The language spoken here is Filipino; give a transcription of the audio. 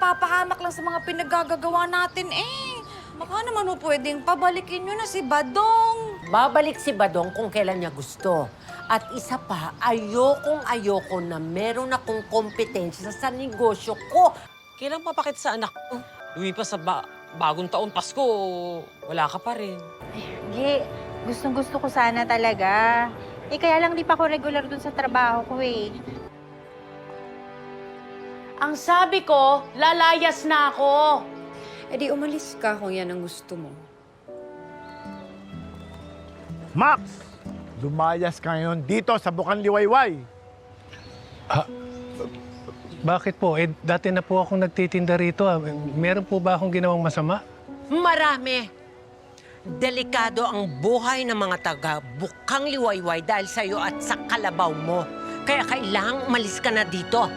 napapahamak lang sa mga pinaggagawa natin eh. Baka naman ho pwedeng pabalikin nyo na si Badong. Babalik si Badong kung kailan niya gusto. At isa pa, ayoko na meron akong kompetensya sa negosyo ko. Kailang papakit sa anak ko. Lumipas sa bagong taon, Pasko, wala ka pa rin. Gi, gustong-gusto ko sana talaga. Eh, kaya lang di pa ako regular dun sa trabaho ko eh. Ang sabi ko, lalayas na ako. Eh di umalis ka kung yan ang gusto mo. Max! Lumayas ka ngayon dito sa Bukang Liwayway. Bakit po? Eh, dati na po akong nagtitinda rito. Meron po ba akong ginawang masama? Marami. Delikado ang buhay ng mga taga Bukang Liwayway dahil sa'yo at sa kalabaw mo. Kaya kailangang umalis ka na dito.